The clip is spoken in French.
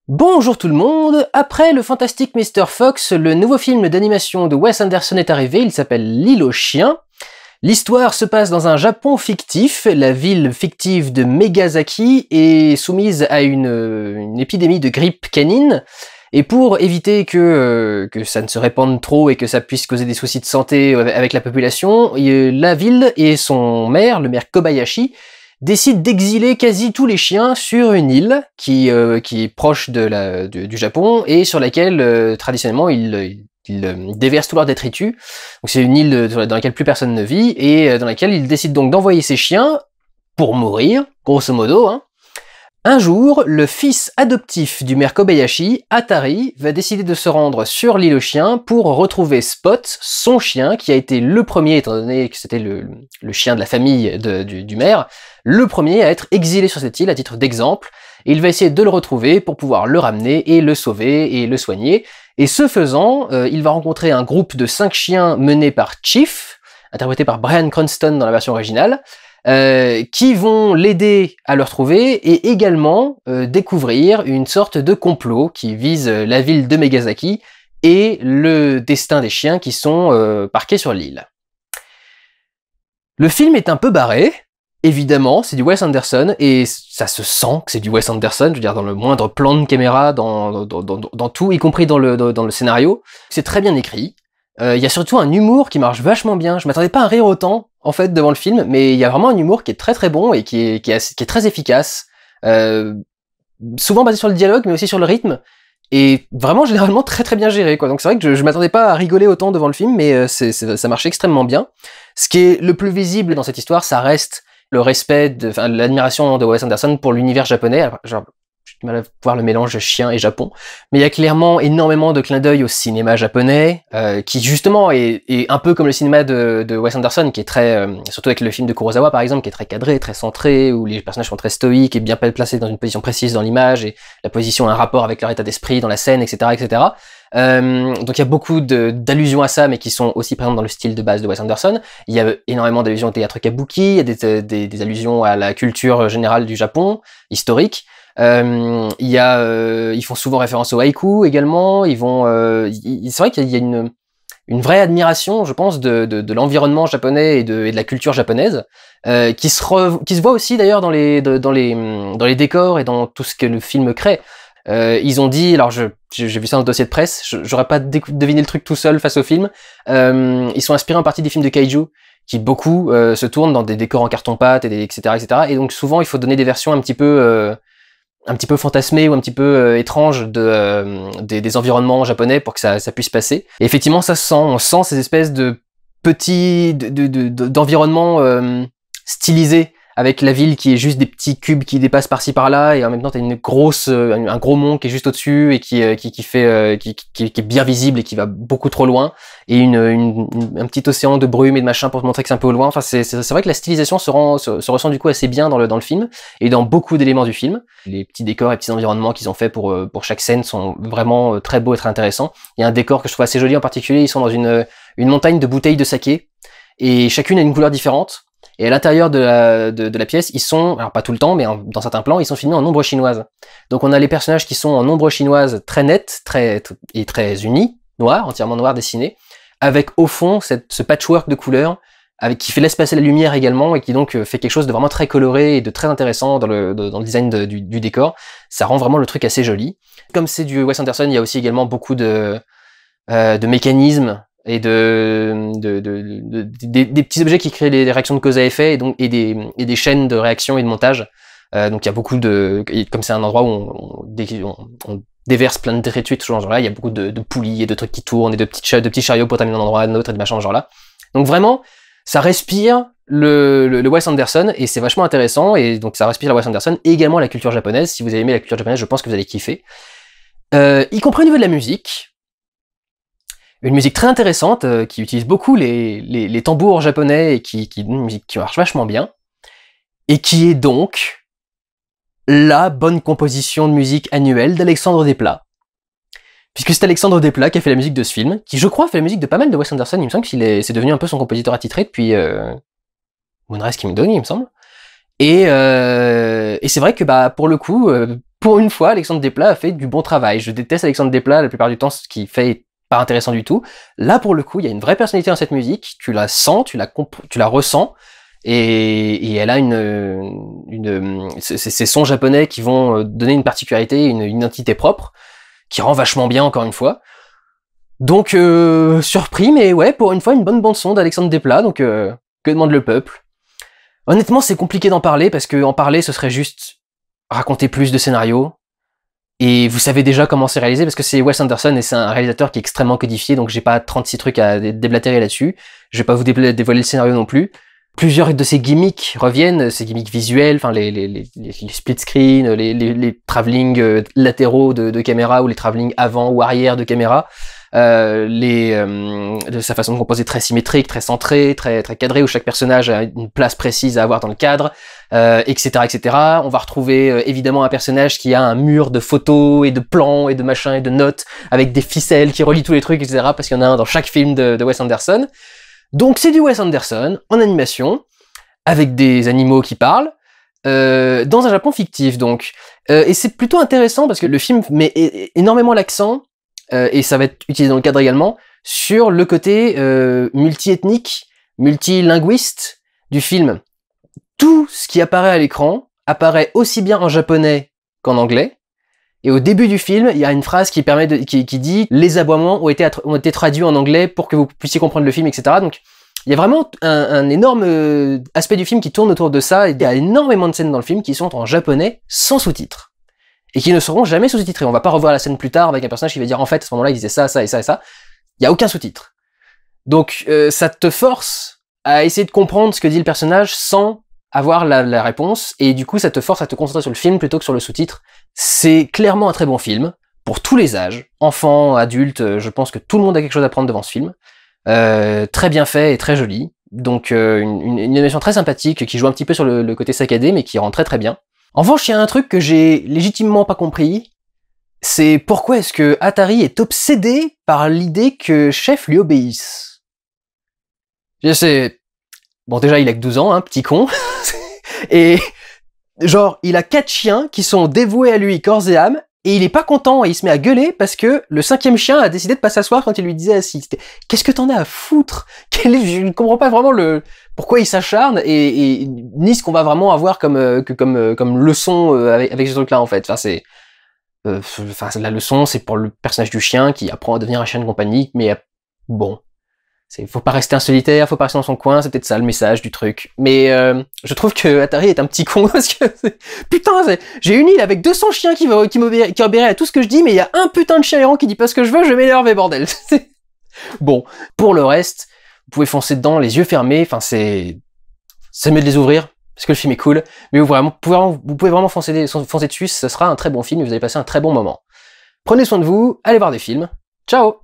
Bonjour tout le monde, après le fantastique Mr. Fox, le nouveau film d'animation de Wes Anderson est arrivé, il s'appelle L'île aux chiens. L'histoire se passe dans un Japon fictif, la ville fictive de Megazaki est soumise à une épidémie de grippe canine, et pour éviter que ça ne se répande trop et que ça puisse causer des soucis de santé avec la population, la ville et son maire, le maire Kobayashi, décide d'exiler quasi tous les chiens sur une île qui est proche du Japon et sur laquelle traditionnellement ils déversent tout leur détritus. Donc c'est une île dans laquelle plus personne ne vit et dans laquelle ils décident donc d'envoyer ces chiens pour mourir, grosso modo. Un jour, le fils adoptif du maire Kobayashi, Atari, va décider de se rendre sur l'île aux chiens pour retrouver Spot, son chien, qui a été le premier, étant donné que c'était le chien de la famille du maire, le premier à être exilé sur cette île à titre d'exemple, et il va essayer de le retrouver pour pouvoir le ramener et le sauver et le soigner. Et ce faisant, il va rencontrer un groupe de 5 chiens menés par Chief, interprété par Bryan Cranston dans la version originale, qui vont l'aider à le retrouver et également découvrir une sorte de complot qui vise la ville de Megazaki et le destin des chiens qui sont parqués sur l'île. Le film est un peu barré, évidemment, c'est du Wes Anderson et ça se sent que c'est du Wes Anderson, je veux dire dans le moindre plan de caméra, dans tout, y compris dans le scénario. C'est très bien écrit. Il y a surtout un humour qui marche vachement bien. Je m'attendais pas à rire autant, en fait, devant le film, mais il y a vraiment un humour qui est très très bon et qui est très efficace. Souvent basé sur le dialogue, mais aussi sur le rythme. Et vraiment, généralement, très très bien géré, quoi. Donc c'est vrai que je m'attendais pas à rigoler autant devant le film, mais ça marche extrêmement bien. Ce qui est le plus visible dans cette histoire, ça reste le respect, l'admiration de Wes Anderson pour l'univers japonais. Alors, genre, j'ai du mal à voir le mélange chien et Japon, mais il y a clairement énormément de clins d'œil au cinéma japonais, qui justement est un peu comme le cinéma de Wes Anderson, qui est très, surtout avec le film de Kurosawa par exemple, qui est très cadré, très centré, où les personnages sont très stoïques et bien placés dans une position précise dans l'image, et la position a un rapport avec leur état d'esprit dans la scène, etc., etc. Donc il y a beaucoup d'allusions à ça, mais qui sont aussi présentes dans le style de base de Wes Anderson. Il y a énormément d'allusions au théâtre kabuki, il y a des allusions à la culture générale du Japon, historique. Ils font souvent référence au haïku également. C'est vrai qu'il y a une vraie admiration, je pense, de l'environnement japonais et de la culture japonaise, qui se voit aussi d'ailleurs dans les décors et dans tout ce que le film crée. Ils ont dit, alors j'ai vu ça dans le dossier de presse, j'aurais pas deviné le truc tout seul face au film. Ils sont inspirés en partie des films de kaiju, qui beaucoup se tournent dans des décors en carton-pâte, etc., etc. Et donc souvent il faut donner des versions un petit peu fantasmées ou un petit peu étranges des environnements japonais pour que ça puisse passer. Et effectivement, ça se sent, on sent ces espèces de petits d'environnements stylisés, avec la ville qui est juste des petits cubes qui dépassent par-ci par-là, et en même temps t'as un gros mont qui est juste au-dessus et qui est bien visible et qui va beaucoup trop loin, et un petit océan de brume et de machin pour te montrer que c'est un peu au loin. Enfin, c'est vrai que la stylisation se ressent du coup assez bien dans le film et dans beaucoup d'éléments du film. Les petits décors et petits environnements qu'ils ont fait pour chaque scène sont vraiment très beaux et très intéressants. Il y a un décor que je trouve assez joli en particulier. Ils sont dans une montagne de bouteilles de saké et chacune a une couleur différente. Et à l'intérieur de la pièce, ils sont, alors pas tout le temps, mais dans certains plans, ils sont filmés en ombre chinoise. Donc on a les personnages qui sont en ombre chinoise très nette, très unis, noir, entièrement noir dessiné, avec au fond ce patchwork de couleurs, qui laisse passer la lumière également, et qui donc fait quelque chose de vraiment très coloré et de très intéressant dans le design du décor. Ça rend vraiment le truc assez joli. Comme c'est du Wes Anderson, il y a aussi également beaucoup de mécanismes et des petits objets qui créent des réactions de cause à effet, et des chaînes de réaction et de montage. Donc il y a beaucoup comme c'est un endroit où on déverse plein de détritus, tout ce genre-là, il y a beaucoup de poulies et de trucs qui tournent, et de petits chariots pour t'amener d'un endroit à un autre, et de machins genre-là. Donc vraiment, ça respire le Wes Anderson, et c'est vachement intéressant, et donc ça respire le Wes Anderson, et également la culture japonaise. Si vous avez aimé la culture japonaise, je pense que vous allez kiffer. Y compris au niveau de la musique. Une musique très intéressante, qui utilise beaucoup les tambours japonais, et une musique qui marche vachement bien, et qui est donc la bonne composition de musique annuelle d'Alexandre Desplat. Puisque c'est Alexandre Desplat qui a fait la musique de ce film, qui je crois fait la musique de pas mal de Wes Anderson. Il me semble que c'est devenu un peu son compositeur attitré depuis Moonrise Kingdom, il me semble. Et c'est vrai que pour le coup, pour une fois, Alexandre Desplat a fait du bon travail. Je déteste Alexandre Desplat la plupart du temps, ce qu'il fait est pas intéressant du tout. Là, pour le coup, il y a une vraie personnalité dans cette musique, tu la sens, tu la ressens, et elle a ces sons japonais qui vont donner une particularité, une identité propre, qui rend vachement bien, encore une fois. Donc, surpris, mais ouais, pour une fois, une bonne bande-son d'Alexandre Desplat, donc que demande le peuple? Honnêtement, c'est compliqué d'en parler, parce que en parler, ce serait juste raconter plus de scénarios, et vous savez déjà comment c'est réalisé, parce que c'est Wes Anderson, et c'est un réalisateur qui est extrêmement codifié, donc j'ai pas 36 trucs à déblatérer là-dessus, je vais pas vous dévoiler le scénario non plus. Plusieurs de ces gimmicks reviennent, ces gimmicks visuels, enfin les split screen, les travelling latéraux de caméra, ou les travelling avant ou arrière de caméra, de sa façon de composer très symétrique, très centrée, très cadrée, où chaque personnage a une place précise à avoir dans le cadre, etc., etc. On va retrouver évidemment un personnage qui a un mur de photos et de plans et de machins et de notes avec des ficelles qui relient tous les trucs, etc. Parce qu'il y en a un dans chaque film de Wes Anderson. Donc c'est du Wes Anderson en animation avec des animaux qui parlent dans un Japon fictif. Donc et c'est plutôt intéressant parce que le film met énormément l'accent, et ça va être utilisé dans le cadre également, sur le côté multi-ethnique, multilinguiste du film. Tout ce qui apparaît à l'écran apparaît aussi bien en japonais qu'en anglais. Et au début du film, il y a une phrase qui dit « Les aboiements ont été traduits en anglais pour que vous puissiez comprendre le film, etc. » Donc, il y a vraiment un énorme aspect du film qui tourne autour de ça, et il y a énormément de scènes dans le film qui sont en japonais sans sous-titres. Et qui ne seront jamais sous-titrés. On va pas revoir la scène plus tard avec un personnage qui va dire « En fait, à ce moment-là, il disait ça, ça et ça et ça. » Il y a aucun sous-titre. Donc, ça te force à essayer de comprendre ce que dit le personnage sans avoir la réponse, et du coup ça te force à te concentrer sur le film plutôt que sur le sous-titre. C'est clairement un très bon film, pour tous les âges, enfants, adultes, je pense que tout le monde a quelque chose à prendre devant ce film. Très bien fait et très joli, donc une animation très sympathique qui joue un petit peu sur le côté saccadé, mais qui rend très très bien. En revanche, il y a un truc que j'ai légitimement pas compris, c'est pourquoi est-ce que Atari est obsédé par l'idée que Chef lui obéisse. Je sais... Bon, déjà, il a que 12 ans, hein, petit con. Et, genre, il a 4 chiens qui sont dévoués à lui corps et âme, et il est pas content, et il se met à gueuler parce que le 5e chien a décidé de pas s'asseoir quand il lui disait assis. Qu'est-ce que t'en as à foutre? Je ne comprends pas vraiment pourquoi il s'acharne, et ni ce qu'on va vraiment avoir comme leçon avec ce truc-là, en fait. Enfin, la leçon, c'est pour le personnage du chien qui apprend à devenir un chien de compagnie, mais bon... Faut pas rester un solitaire, faut pas rester dans son coin, c'est peut-être ça le message du truc. Mais je trouve que Atari est un petit con, parce que putain, j'ai une île avec 200 chiens qui obéiraient à tout ce que je dis, mais il y a un putain de chien errant qui dit pas ce que je veux, je vais m'énerver, bordel. Bon, pour le reste, vous pouvez foncer dedans les yeux fermés, enfin c'est mieux de les ouvrir, parce que le film est cool, mais vous pouvez vraiment foncer dessus, ce sera un très bon film et vous allez passer un très bon moment. Prenez soin de vous, allez voir des films, ciao!